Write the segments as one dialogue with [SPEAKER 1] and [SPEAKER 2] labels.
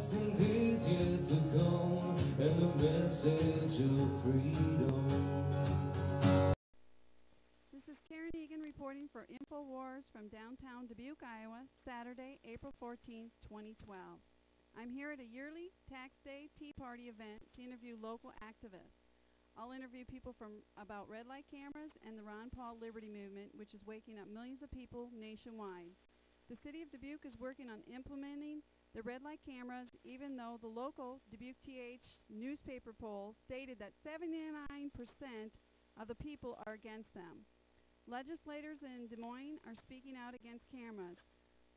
[SPEAKER 1] destined days yet to come, and the message of freedom.
[SPEAKER 2] This is Karen Egan reporting for InfoWars from downtown Dubuque, Iowa, Saturday, April 14, 2012. I'm here at a yearly Tax Day Tea Party event to interview local activists. I'll interview people about red light cameras and the Ron Paul Liberty Movement, which is waking up millions of people nationwide. The city of Dubuque is working on implementing the red light cameras, even though the local Dubuque TH newspaper poll stated that 79% of the people are against them. Legislators in Des Moines are speaking out against cameras.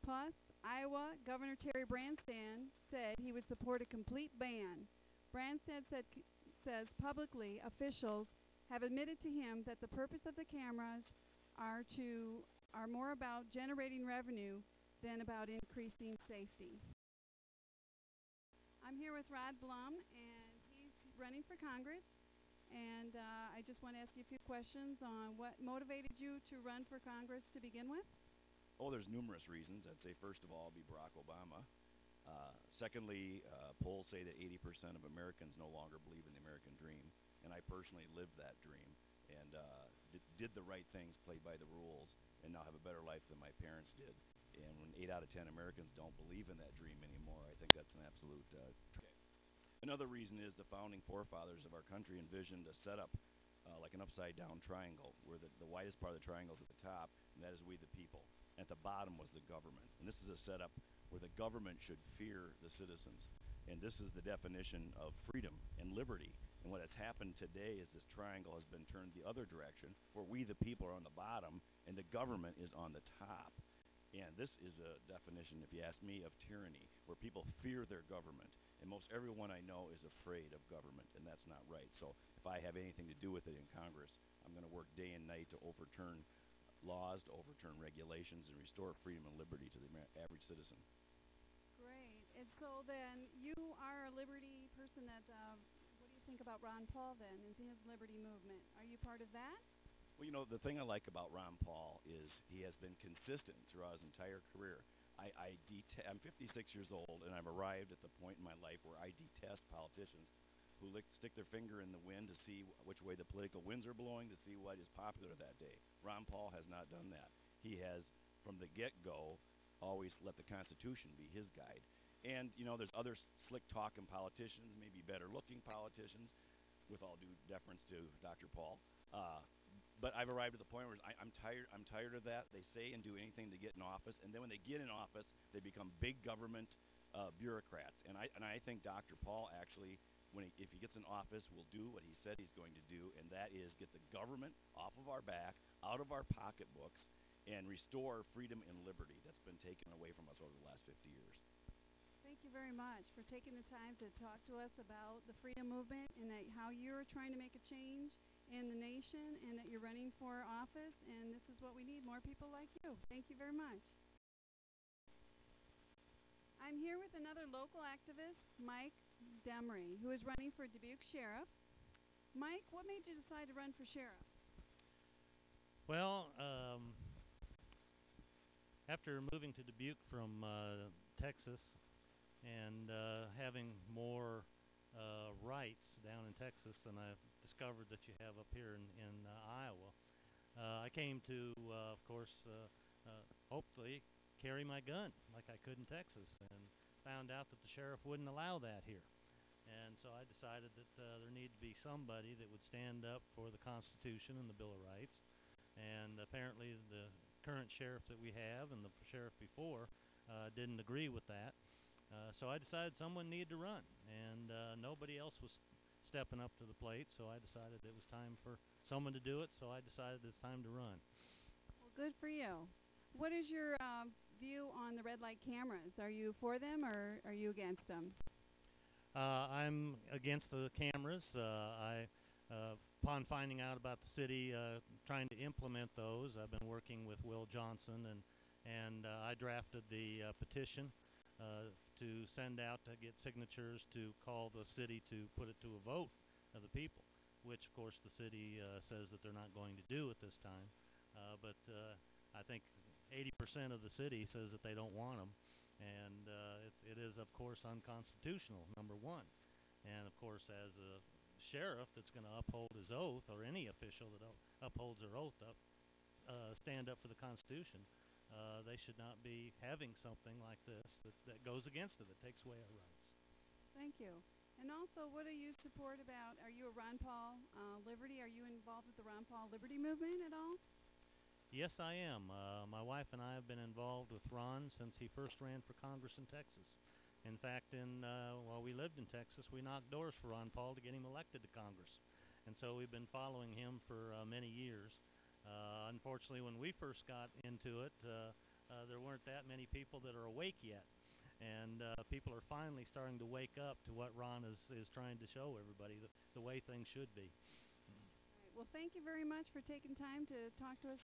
[SPEAKER 2] Plus, Iowa Governor Terry Branstad said he would support a complete ban. Branstad says publicly officials have admitted to him that the purpose of the cameras are more about generating revenue than about increasing safety. I'm here with Rod Blum, and he's running for Congress. And I just want to ask you a few questions on what motivated you to run for Congress to begin with.
[SPEAKER 3] Oh, there's numerous reasons. I'd say first of all be Barack Obama. Secondly, polls say that 80% of Americans no longer believe in the American dream, and I personally lived that dream and did the right things, played by the rules, and now have a better life than my parents did. And when 8 out of 10 Americans don't believe in that dream anymore, I think that's an absolute tragedy. Another reason is the founding forefathers of our country envisioned a setup like an upside-down triangle, where the widest part of the triangle is at the top, and that is we the people. At the bottom was the government, and this is a setup where the government should fear the citizens. And this is the definition of freedom and liberty. And what has happened today is this triangle has been turned the other direction, where we the people are on the bottom and the government is on the top. And this is a definition, if you ask me, of tyranny, where people fear their government. And most everyone I know is afraid of government, and that's not right. So if I have anything to do with it in Congress, I'm going to work day and night to overturn laws, to overturn regulations, and restore freedom and liberty to the average citizen.
[SPEAKER 2] Great. And so then you are a liberty person that, what do you think about Ron Paul then and his liberty movement? Are you part of that?
[SPEAKER 3] Well, you know, the thing I like about Ron Paul is he has been consistent throughout his entire career. I'm 56 years old, and I've arrived at the point in my life where I detest politicians who stick their finger in the wind to see which way the political winds are blowing, to see what is popular that day. Ron Paul has not done that. He has, from the get-go, always let the Constitution be his guide. And, you know, there's other slick-talking politicians, maybe better-looking politicians, with all due deference to Dr. Paul. But I've arrived at the point where I'm tired of that. They say and do anything to get in office, and then when they get in office, they become big government bureaucrats. And I think Dr. Paul actually, if he gets in office, will do what he said he's going to do, and that is get the government off of our back, out of our pocketbooks, and restore freedom and liberty that's been taken away from us over the last 50 years.
[SPEAKER 2] Thank you very much for taking the time to talk to us about the freedom movement and how you're trying to make a change in the nation and that you're running for office, and this is what we need, more people like you. Thank you very much. I'm here with another local activist, Mike Demery, who is running for Dubuque Sheriff. Mike, what made you decide to run for sheriff?
[SPEAKER 4] Well, after moving to Dubuque from Texas and having more rights down in Texas than I've discovered that you have up here in Iowa, I came to, of course, hopefully carry my gun like I could in Texas, and found out that the sheriff wouldn't allow that here. And so I decided that there needed to be somebody that would stand up for the Constitution and the Bill of Rights. And apparently the current sheriff that we have and the sheriff before didn't agree with that. So I decided someone needed to run, and nobody else was stepping up to the plate, so I decided it was time for someone to do it, so I decided it's time to run.
[SPEAKER 2] Well, good for you. What is your view on the red light cameras? Are you for them or are you against them?
[SPEAKER 4] I'm against the cameras. Upon finding out about the city trying to implement those, I've been working with Will Johnson, and I drafted the petition to send out to get signatures to call the city to put it to a vote of the people, which of course the city says that they're not going to do at this time. But I think 80% of the city says that they don't want them, And it is, of course, unconstitutional, number one. And, of course, as a sheriff that's going to uphold his oath, or any official that upholds their oath stand up for the Constitution, they should not be having something like this that goes against it, that takes away our rights.
[SPEAKER 2] Thank you. And also, what do you support about, are you a Ron Paul Liberty? Are you involved with the Ron Paul Liberty movement at all?
[SPEAKER 4] Yes, I am. My wife and I have been involved with Ron since he first ran for Congress in Texas. In fact, while we lived in Texas, we knocked doors for Ron Paul to get him elected to Congress. And so we've been following him for many years. Unfortunately, when we first got into it, there weren't that many people that are awake yet. And people are finally starting to wake up to what Ron is trying to show everybody, the way things should be.
[SPEAKER 2] All right. Well, thank you very much for taking time to talk to us.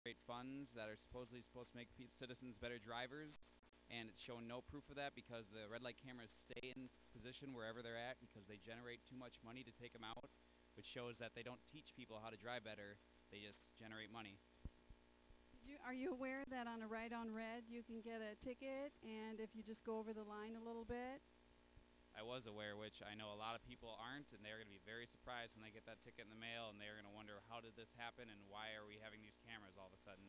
[SPEAKER 5] Great funds that are supposed to make citizens better drivers, and it's shown no proof of that because the red light cameras stay in position wherever they're at because they generate too much money to take them out, which shows that they don't teach people how to drive better, they just generate money.
[SPEAKER 2] Are you aware that on a right on red you can get a ticket, and if you just go over the line a little bit?
[SPEAKER 5] I was aware, which I know a lot of people aren't, and they're going to be very surprised when they get that ticket in the mail, and they're going to wonder, how did this happen, and why are we having these cameras all of a sudden?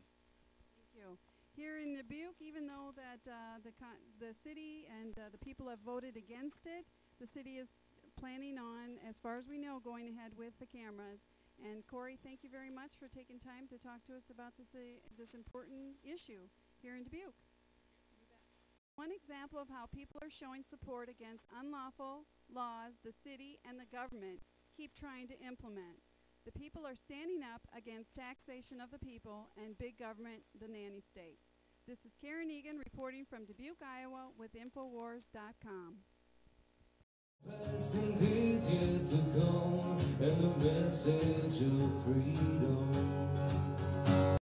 [SPEAKER 2] Thank you. Here in Dubuque, even though that the city and the people have voted against it, the city is planning on, as far as we know, going ahead with the cameras. And Corey, thank you very much for taking time to talk to us about this important issue here in Dubuque. One example of how people are showing support against unlawful laws the city and the government keep trying to implement. The people are standing up against taxation of the people and big government, the nanny state. This is Karen Egan reporting from Dubuque, Iowa with Infowars.com.
[SPEAKER 1] Past and days yet to come, and the message of freedom.